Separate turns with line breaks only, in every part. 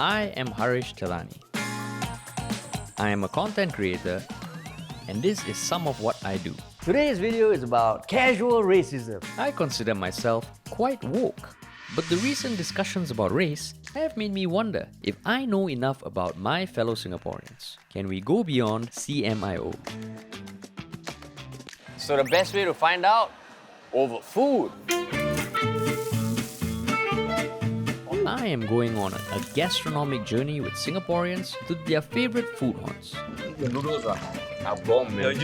I am Haresh. I am a content creator, and this is some of what I do.
Today's video is about casual racism.
I consider myself quite woke, but the recent discussions about race have made me wonder if I know enough about my fellow Singaporeans. Can we go beyond CMIO?
So the best way to find out? Over food.
I am going on a gastronomic journey with Singaporeans to their favourite food haunts.
The noodles are bomb, man.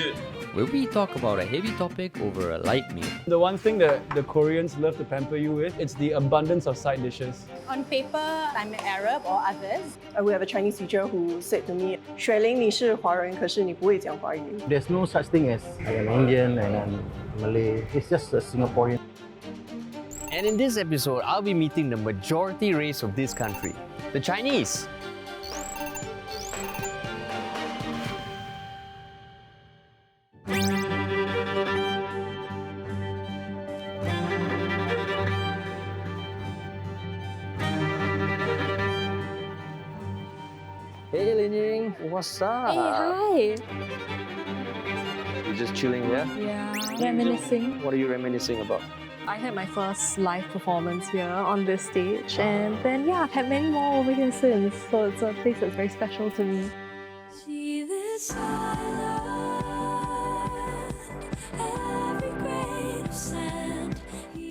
Where we talk about a heavy topic over a light meal.
The one thing that the Koreans love to pamper you with, it's the abundance of side dishes.
On paper, I'm an Arab or others.
We have a Chinese teacher who said to me, 水灵你是华人，可是你不会讲华语。
There's no such thing as I am Indian and I'm Malay. It's just a Singaporean.
And in this episode, I'll be meeting the majority race of this country, the Chinese. Hey Linying, what's up?
Hey, hi.
You just chilling here?
Yeah, reminiscing.
What are you reminiscing about?
I had my first live performance here on this stage, and then yeah, I've had many more over here since, so it's a place that's very special to me.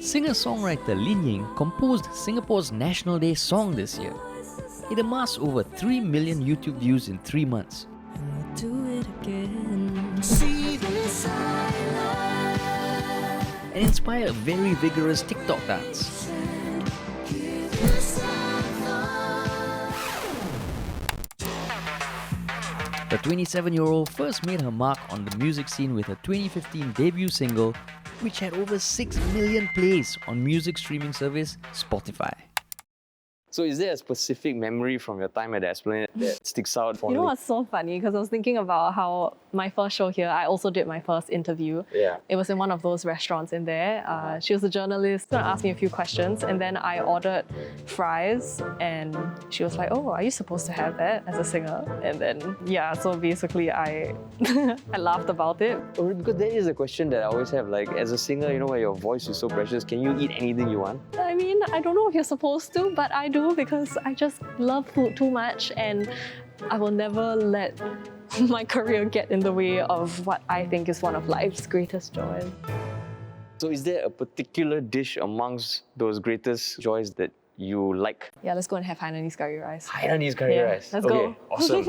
Singer-songwriter Linying composed Singapore's National Day song this year. It amassed over 3 million YouTube views in 3 months. And inspired a very vigorous TikTok dance. The 27-year-old first made her mark on the music scene with her 2015 debut single, which had over 6 million plays on music streaming service Spotify.
So is there a specific memory from your time at the Esplanade that sticks out for
You know what's so funny? Because I was thinking about how my first show here, I also did my first interview.
Yeah.
It was in one of those restaurants in there. She was a journalist, gonna ask me a few questions, and then I ordered fries, and she was like, "Oh, are you supposed to have that as a singer?" And then yeah, so basically I I laughed about it.
Because that is a question that I always have. Like, as a singer, you know, where your voice is so precious, can you eat anything you want?
I mean, I don't know if you're supposed to, but I do because I just love food too much, and I will never let my career get in the way of what I think is one of life's greatest joys.
So is there a particular dish amongst those greatest joys that you like?
Yeah, let's go and have Hainanese curry rice.
Hainanese curry rice.
Let's
Okay,
go.
awesome.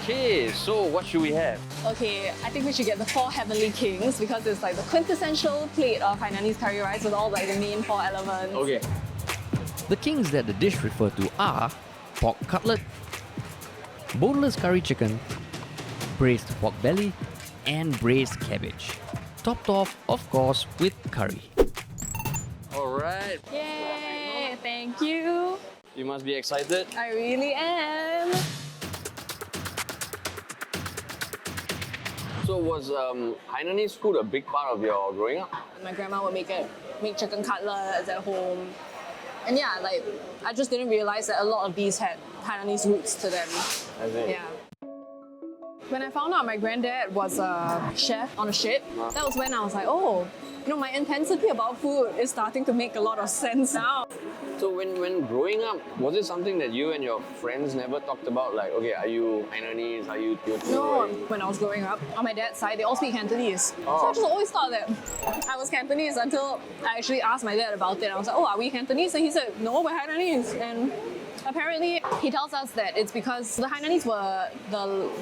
Okay, so what should we have?
Okay, I think we should get the 4 heavenly kings because it's like the quintessential plate of Hainanese curry rice with all like the main 4 elements.
Okay.
The kings that the dish refer to are pork cutlet, boneless curry chicken, braised pork belly, and braised cabbage. Topped off, of course, with curry.
Alright.
Yay! Thank you.
You must be excited.
I really am.
So was Hainanese food a big part of your growing up?
My grandma would make chicken cutlets at home. And yeah, like I just didn't realize that a lot of these had Hainanese roots to them.
I see.
Yeah. When I found out my granddad was a chef on a ship, that was when I was like, oh, you know, my intensity about food is starting to make a lot of sense now.
So when growing up, was it something that you and your friends never talked about? Like, okay, are you Hainanese? Are you Teochew?
No, when I was growing up, on my dad's side, they all speak Cantonese. So I just always thought that I was Cantonese until I actually asked my dad about it. I was like, oh, are we Cantonese? And he said, no, we're Hainanese. And apparently, he tells us that it's because the Hainanese were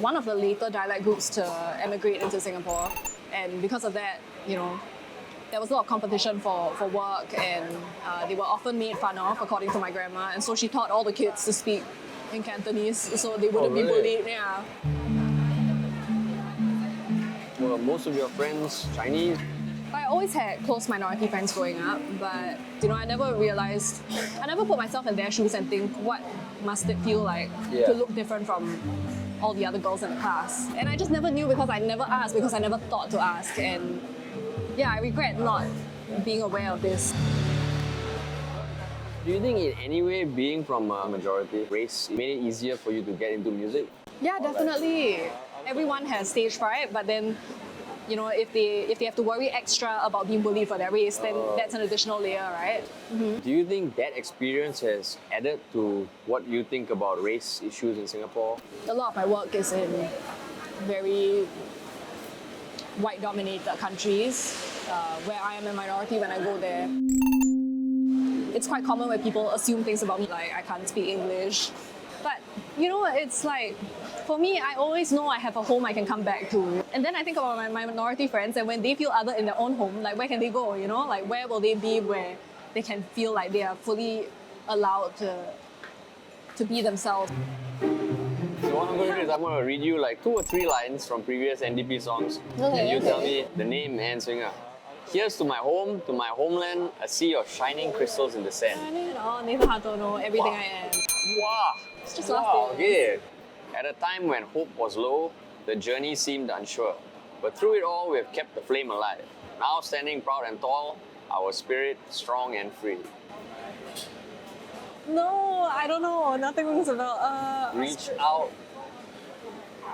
one of the later dialect groups to emigrate into Singapore. And because of that, you know, there was a lot of competition for work, and they were often made fun of, according to my grandma. And so she taught all the kids to speak in Cantonese so they wouldn't be bullied. Yeah.
Were most of your friends Chinese?
I always had close minority friends growing up, but you know, I never put myself in their shoes and think, what must it feel like to look different from all the other girls in the class. And I just never knew because I never asked, because I never thought to ask. And yeah, I regret not being aware of this.
Do you think in any way being from a majority race made it easier for you to get into music?
Yeah, definitely. Everyone has stage fright, but then, you know, if they have to worry extra about being bullied for their race, then that's an additional layer, right?
Do you think that experience has added to what you think about race issues in Singapore?
A lot of my work is in very white-dominated countries, where I am a minority when I go there. It's quite common where people assume things about me, like I can't speak English. But, you know, it's like, for me, I always know I have a home I can come back to. And then I think about my minority friends, and when they feel other in their own home, like where can they go, you know? Like where will they be where they can feel like they are fully allowed to be themselves?
So what I'm going to do is I'm going to read you like 2 or 3 lines from previous NDP songs,
Okay,
and you tell
okay.
me the name and singer. Here's to my home, to my homeland, a sea of shining crystals in the sand.
Oh, neither heart don't know everything I am.
Wow!
It's just
Wow,
last year.
okay. At a time when hope was low, the journey seemed unsure. But through it all, we have kept the flame alive. Now standing proud and tall, our spirit strong and free.
No, I don't know. Nothing rings a bell.
Reach out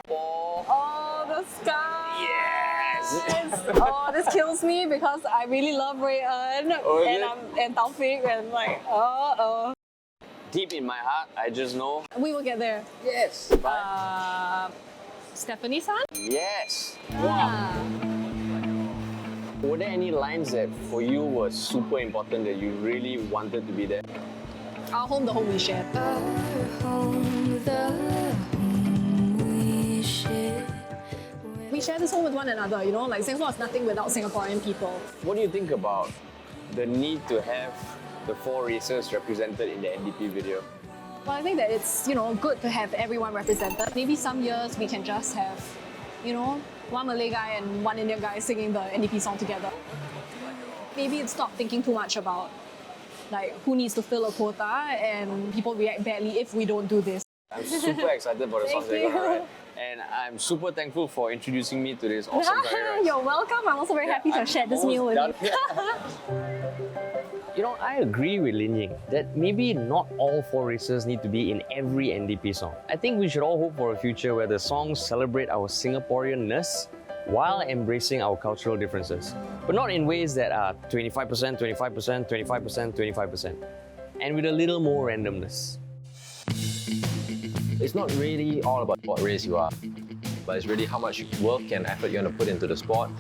for...
Oh, the sky.
Yes!
Oh, this kills me because I really love Rui-En
is
and Taufik and like,
Deep in my heart, I just know...
we will get there.
Yes!
Stephanie-san?
Yes!
Ah.
Were there any lines that for you were super important that you really wanted to be there?
Our home, the home we share. We share this home with one another, you know, like Singapore is nothing without Singaporean people.
What do you think about the need to have the 4 races represented in the NDP video?
Well, I think that it's, you know, good to have everyone represented. Maybe some years we can just have, you know, one Malay guy and one Indian guy singing the NDP song together. Maybe it's stop thinking too much about like who needs to fill a quota and people react badly if we don't do this.
I'm super excited for the songs that you're gonna write. And I'm super thankful for introducing me to this awesome career.
You're welcome. I'm also very happy to share this meal with you.
You know, I agree with Linying that maybe not all 4 races need to be in every NDP song. I think we should all hope for a future where the songs celebrate our Singaporeanness while embracing our cultural differences. But not in ways that are 25%, 25%, 25%, 25%. And with a little more randomness.
It's not really all about what race you are, but it's really how much work and effort you want to put into the sport.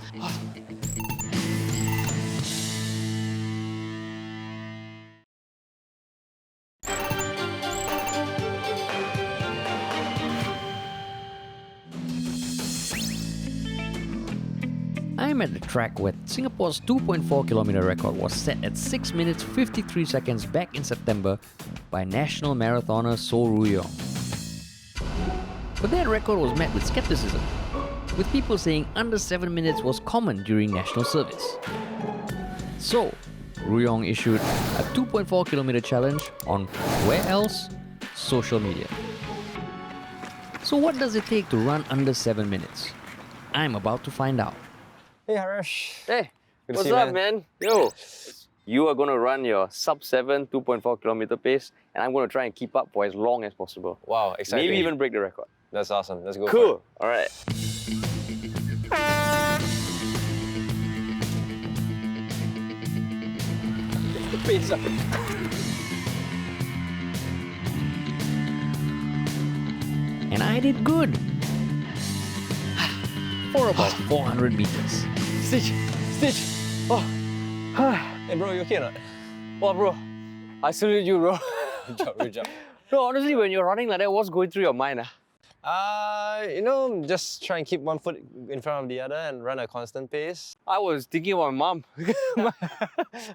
I'm at the track where Singapore's 2.4-kilometer record was set at 6 minutes 53 seconds back in September by national marathoner Soh Rui Yong. But that record was met with skepticism, with people saying under 7 minutes was common during national service. So, Rui Yong issued a 2.4-kilometer challenge on where else? Social media. So what does it take to run under 7 minutes? I'm about to find out.
Hey Haresh.
Hey,
Good to
what's
see you,
up, man? Yo, you are going to run your sub-7 2.4-kilometer pace, and I'm going to try and keep up for as long as possible.
Wow, exciting.
Maybe even break the record.
That's awesome. Let's go.
Cool. All right. Pace up.
And I did good. For about 400 meters.
Stitch. Oh.
Hey bro, you okay or not?
Wow, bro. I salute you, bro.
Good job, good job.
No, honestly, when you're running like that, what's going through your mind?
You know, just try and keep one foot in front of the other and run a constant pace.
I was thinking about my mom.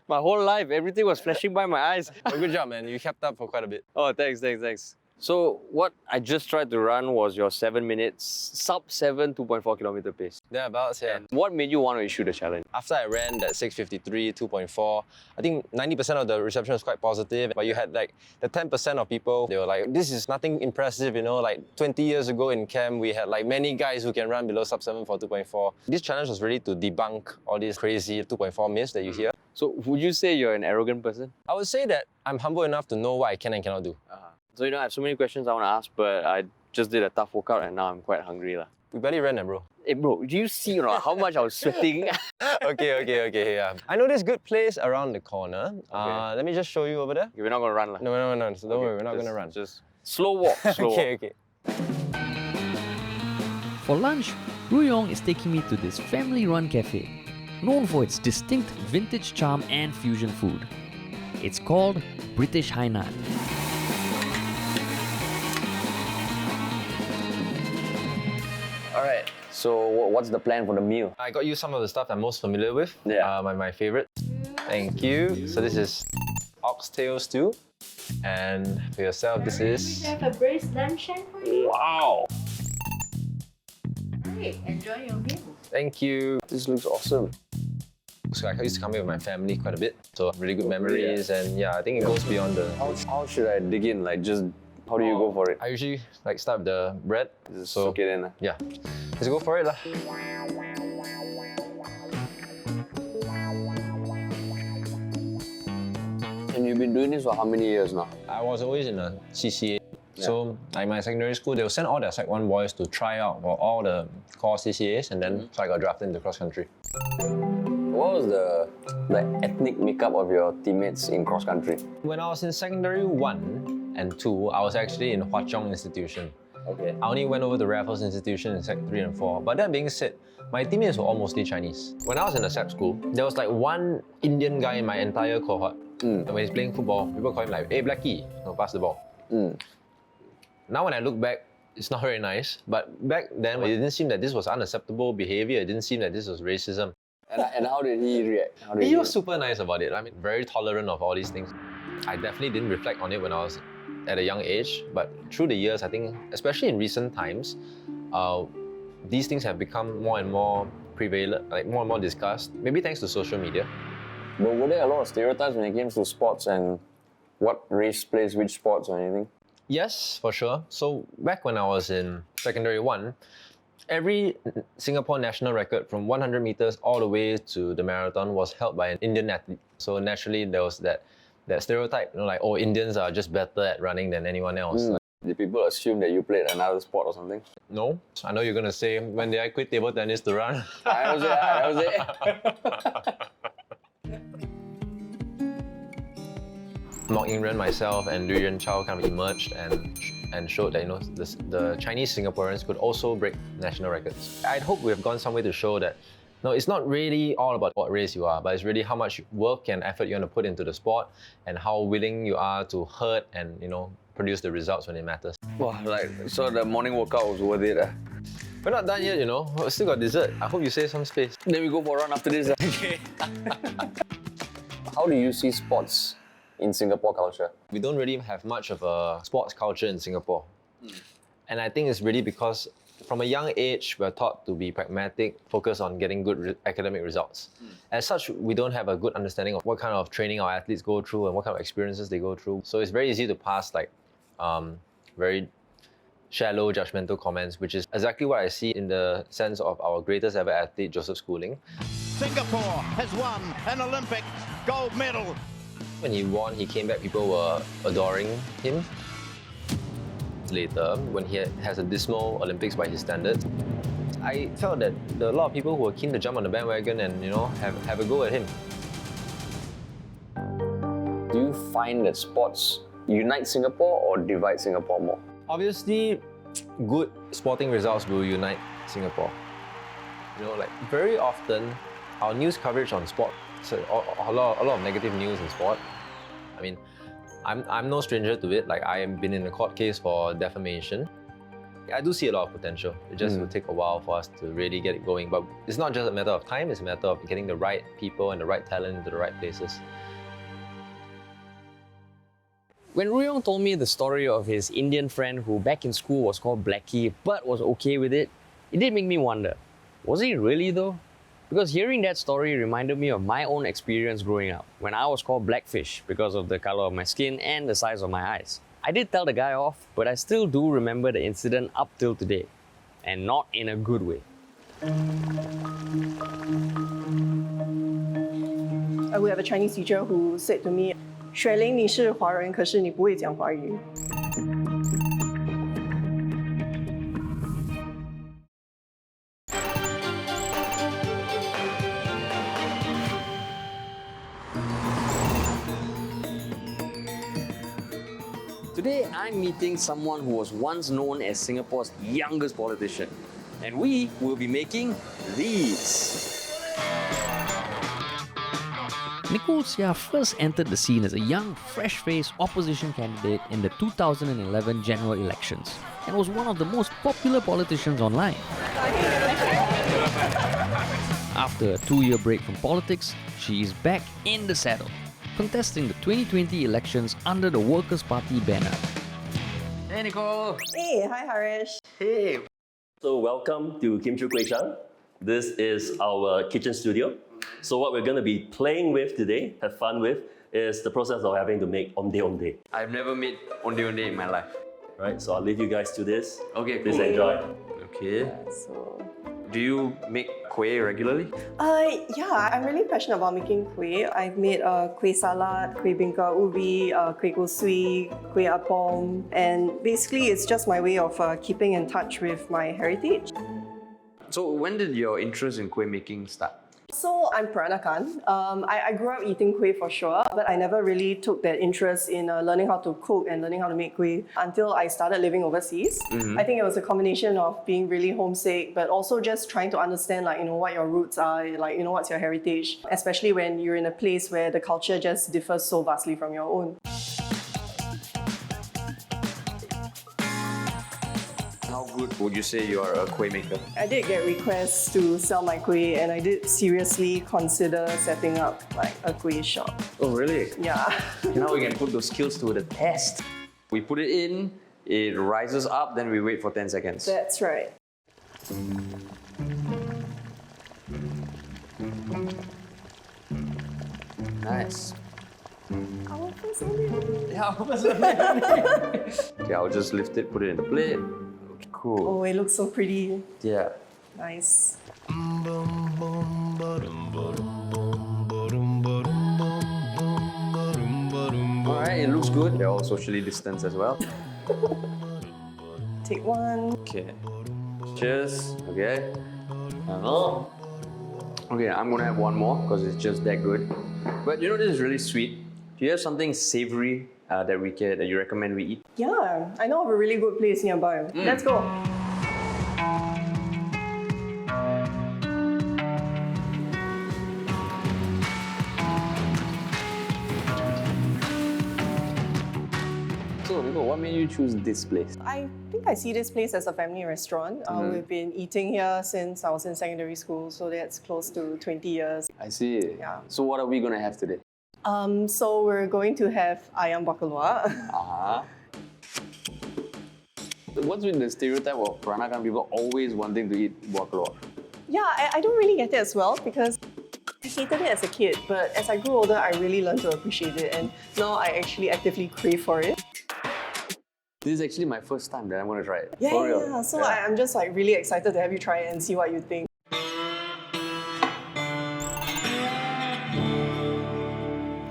my whole life, everything was flashing by my eyes.
Well, good job, man. You kept up for quite a bit.
Oh, thanks. So what I just tried to run was your 7 minutes, sub 7, 2.4 kilometer pace.
Thereabouts, yeah.
And what made you want to issue the challenge?
After I ran that 6:53, 2.4, I think 90% of the reception was quite positive. But you had like the 10% of people, they were like, this is nothing impressive, you know, like 20 years ago in camp, we had like many guys who can run below sub 7 for 2.4. This challenge was really to debunk all these crazy 2.4 myths that you hear.
So would you say you're an arrogant person?
I would say that I'm humble enough to know what I can and cannot do.
So I have so many questions I want to ask, but I just did a tough workout and now I'm quite hungry.
We barely ran, bro.
Hey bro, do you see how much I was sweating?
Okay, yeah. I know this good place around the corner. Let me just show you over there.
We're not going to run.
No. So don't worry, we're not going to run.
Just slow walk, slow walk.
Okay.
For lunch, Rui Yong is taking me to this family-run cafe, known for its distinct vintage charm and fusion food. It's called British-Hainan.
Alright, so what's the plan for the meal?
I got you some of the stuff I'm most familiar with.
Yeah.
My favorite. Thank you. So this is oxtail stew. And for yourself, this is...
We have a braised lamb shank for you.
Wow!
Great, enjoy your meal.
Thank you.
This looks awesome.
So I used to come here with my family quite a bit. So really good memories, and yeah, I think it goes beyond the...
How should I dig in? Like just, how do you go for it?
I usually like start with the bread.
Just soak it in.
Yeah. Let's go for it lah.
And you've been doing this for how many years now?
I was always in a CCA. So like my secondary school, they would send all their Sec 1 boys to try out for all the core CCAs, and then so I got drafted into cross country.
What was the ethnic makeup of your teammates in cross country?
When I was in secondary 1 and 2, I was actually in Hwa Chong Institution.
Okay.
I only went over to Raffles Institution in Sec 3 and 4. But that being said, my teammates were all mostly Chinese. When I was in the SAP school, there was like one Indian guy in my entire cohort. And when he's playing football, people call him like, hey Blackie, pass the ball. Now when I look back, it's not very nice. But back then, it didn't seem that this was unacceptable behavior. It didn't seem that this was racism.
And how did he react?
He was super nice about it. I mean, very tolerant of all these things. I definitely didn't reflect on it when I was at a young age, but through the years, I think, especially in recent times, these things have become more and more prevalent, like more and more discussed, maybe thanks to social media.
But were there a lot of stereotypes when it came to sports and what race plays which sports or anything?
Yes, for sure. So back when I was in secondary 1, every Singapore national record from 100 meters all the way to the marathon was held by an Indian athlete. So naturally, there was that stereotype, like, oh, Indians are just better at running than anyone else.
Did people assume that you played another sport or something?
No. I know you're going to say, when did I quit table tennis to run?
I was it.
Mok Ying Ren, myself, and Liu Yuan Chao kind of emerged and showed that the Chinese Singaporeans could also break national records. I'd hope we've gone some way to show that no, it's not really all about what race you are, but it's really how much work and effort you want to put into the sport and how willing you are to hurt and produce the results when it matters.
Wow, so the morning workout was worth it.
We're not done yet, we still got dessert. I hope you save some space.
Then we go for a run after this. Okay. How do you see sports in Singapore culture?
We don't really have much of a sports culture in Singapore. And I think it's really because from a young age, we're taught to be pragmatic, focus on getting good academic results. As such, we don't have a good understanding of what kind of training our athletes go through and what kind of experiences they go through. So it's very easy to pass very shallow, judgmental comments, which is exactly what I see in the sense of our greatest ever athlete, Joseph Schooling.
Singapore has won an Olympic gold medal.
When he won, he came back, people were adoring him. Later, when he has a dismal Olympics by his standards, I felt that there are a lot of people who were keen to jump on the bandwagon and have a go at him.
Do you find that sports unite Singapore or divide Singapore more?
Obviously, good sporting results will unite Singapore. Very often, our news coverage on sport, so a lot of negative news in sport. I mean, I'm no stranger to it. Like, I have been in a court case for defamation. I do see a lot of potential. It just will take a while for us to really get it going. But it's not just a matter of time, it's a matter of getting the right people and the right talent into the right places.
When Rui Yong told me the story of his Indian friend who back in school was called Blackie but was okay with it, it did make me wonder, was he really though? Because hearing that story reminded me of my own experience growing up, when I was called Blackfish because of the color of my skin and the size of my eyes. I did tell the guy off, but I still do remember the incident up till today, and not in a good way.
I would have a Chinese teacher who said to me, 水玲你是华人，可是你不会讲华语。
Today, I'm meeting someone who was once known as Singapore's youngest politician. And we will be making these.
Nicole Seah first entered the scene as a young, fresh-faced opposition candidate in the 2011 general elections and was one of the most popular politicians online. After a 2-year break from politics, she is back in the saddle, contesting the 2020 elections under the Workers' Party banner.
Hey, Nicole.
Hey, hi Haresh.
Hey! So welcome to Kim Chu Kway Chang. This is our kitchen studio. So what we're going to be playing with today, have fun with, is the process of having to make onde onde.
I've never made onde onde in my life.
Right, so I'll leave you guys to this.
Okay,
Please
cool.
enjoy.
Okay.
So,
Do you make kueh regularly?
yeah, I'm really passionate about making kueh. I've made kueh salad, kueh bingka ubi, kueh kosui, kueh apom, and basically it's just my way of keeping in touch with my heritage.
So when did your interest in kueh making start?
So I'm Peranakan. I grew up eating kueh for sure, but I never really took that interest in learning how to cook and learning how to make kueh until I started living overseas. I think it was a combination of being really homesick, but also just trying to understand what your roots are, what's your heritage, especially when you're in a place where the culture just differs so vastly from your own.
How good would you say you are a kueh maker?
I did get requests to sell my kueh, and I did seriously consider setting up a kueh shop.
Oh, really?
Yeah.
Now we can put those skills to the test. We put it in, it rises up, then we wait for 10 seconds.
That's right.
Nice.
Our first onde.
Okay, I'll just lift it, put it in the plate. Cool.
Oh, it looks so pretty.
Yeah.
Nice.
Alright, it looks good. They're all socially distanced as well.
Take one.
Okay. Cheers. Okay. Okay, I'm gonna have one more because it's just that good. But this is really sweet. Do you have something savory that you recommend we eat?
Yeah, I know of a really good place nearby. Let's go.
So, Nicole, what made you choose this place?
I think I see this place as a family restaurant. We've been eating here since I was in secondary school, so that's close to 20 years.
I see.
Yeah.
So, what are we gonna have today?
So we're going to have ayam bakalua.
What's with the stereotype of Peranakan people always wanting to eat baklava?
Yeah, I don't really get it as well because I hated it as a kid, but as I grew older, I really learned to appreciate it, and now I actually actively crave for it.
This is actually my first time that I'm gonna try it.
Yeah,
For real.
yeah. So I'm just really excited to have you try it and see what you think.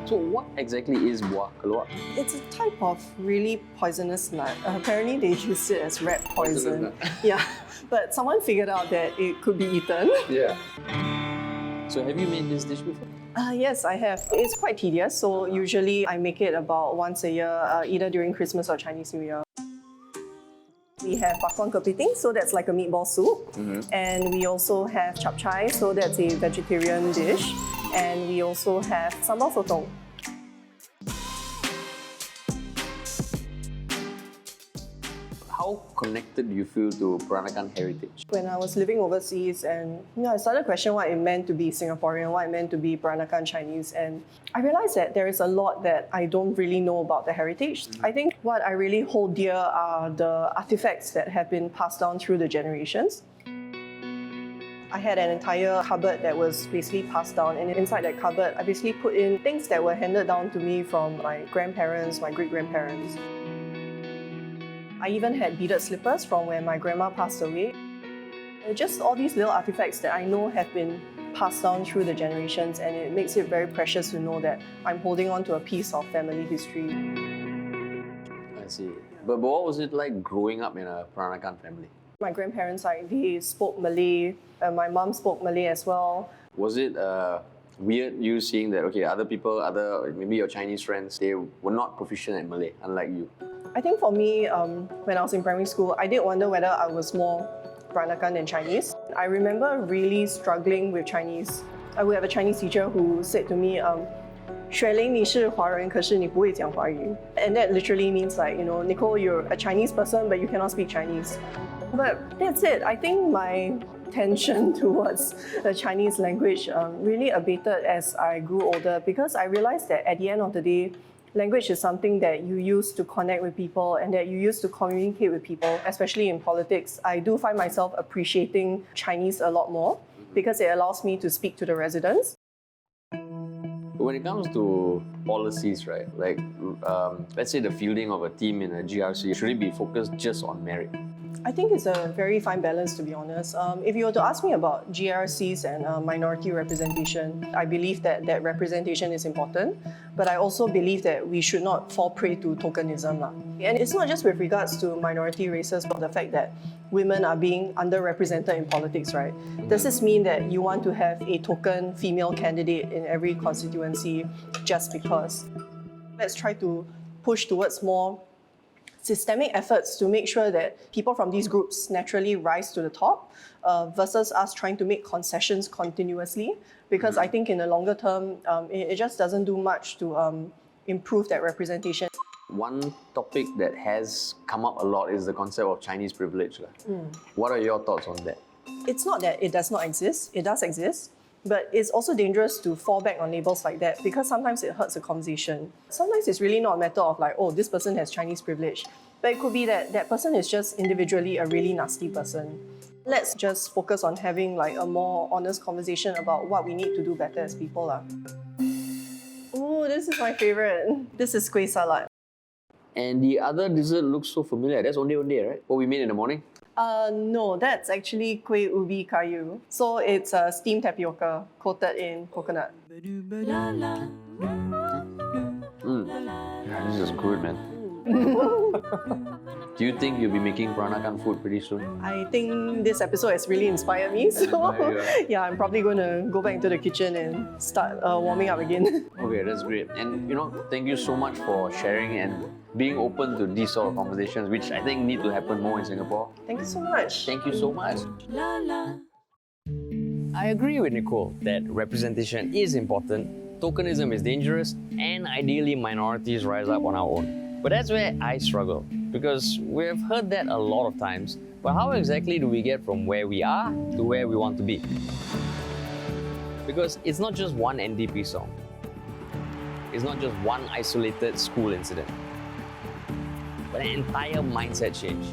So what exactly is buah keluak?
It's a type of really poisonous nut. Apparently they use it as rat poison. Yeah, but someone figured out that it could be eaten.
Yeah. So have you made this dish before?
Yes, I have. It's quite tedious, so usually I make it about once a year, either during Christmas or Chinese New Year. We have bakwan kepiting, so that's like a meatball soup. And we also have chap chai, so that's a vegetarian dish. And we also have sambal sotong.
How how connected do you feel to Peranakan heritage?
When I was living overseas and I started to question what it meant to be Singaporean, what it meant to be Peranakan Chinese, and I realized that there is a lot that I don't really know about the heritage. I think what I really hold dear are the artifacts that have been passed down through the generations. I had an entire cupboard that was basically passed down, and inside that cupboard I basically put in things that were handed down to me from my grandparents, my great-grandparents. I even had beaded slippers from when my grandma passed away. Just all these little artifacts that I know have been passed down through the generations, and it makes it very precious to know that I'm holding on to a piece of family history.
I see. But what was it like growing up in a Peranakan family?
My grandparents, they spoke Malay, and my mom spoke Malay as well.
Was it weird you seeing that, okay, other people, maybe your Chinese friends, they were not proficient at Malay, unlike you?
I think for me, when I was in primary school, I did wonder whether I was more Peranakan than Chinese. I remember really struggling with Chinese. I would have a Chinese teacher who said to me, 雪玲你是华人，可是你不会讲华语. And that literally means like, Nicole, you're a Chinese person, but you cannot speak Chinese. But that's it. I think my tension towards the Chinese language really abated as I grew older, because I realized that at the end of the day, language is something that you use to connect with people and that you use to communicate with people, especially in politics. I do find myself appreciating Chinese a lot more because it allows me to speak to the residents.
When it comes to policies, right, like let's say the fielding of a team in a GRC, should it be focused just on merit?
I think it's a very fine balance, to be honest. If you were to ask me about GRCs and minority representation, I believe that representation is important, but I also believe that we should not fall prey to tokenism. And it's not just with regards to minority races, but the fact that women are being underrepresented in politics, right? Does this mean that you want to have a token female candidate in every constituency just because? Let's try to push towards more systemic efforts to make sure that people from these groups naturally rise to the top versus us trying to make concessions continuously, because I think in the longer term, it just doesn't do much to improve that representation.
One topic that has come up a lot is the concept of Chinese privilege. What are your thoughts on that?
It's not that it does not exist, it does exist. But it's also dangerous to fall back on labels like that because sometimes it hurts the conversation. Sometimes it's really not a matter of like, oh, this person has Chinese privilege. But it could be that that person is just individually a really nasty person. Let's just focus on having like a more honest conversation about what we need to do better as people. Oh, this is my favorite. This is kueh salad.
And the other dessert looks so familiar. That's onde, right? What we made in the morning?
No, that's actually kueh ubi kayu. So it's steamed tapioca coated in coconut.
Yeah, this is good, man. Do you think you'll be making Peranakan food pretty soon?
I think this episode has really inspired me. So yeah, I'm probably going to go back into the kitchen and start warming up again.
Okay, that's great. And thank you so much for sharing and being open to these sort of conversations, which I think need to happen more in Singapore.
Thank you so much.
Thank you so much. I agree with Nicole that representation is important, tokenism is dangerous, and ideally minorities rise up on our own. But that's where I struggle, because we've heard that a lot of times, but how exactly do we get from where we are to where we want to be? Because it's not just one NDP song. It's not just one isolated school incident, but an entire mindset change.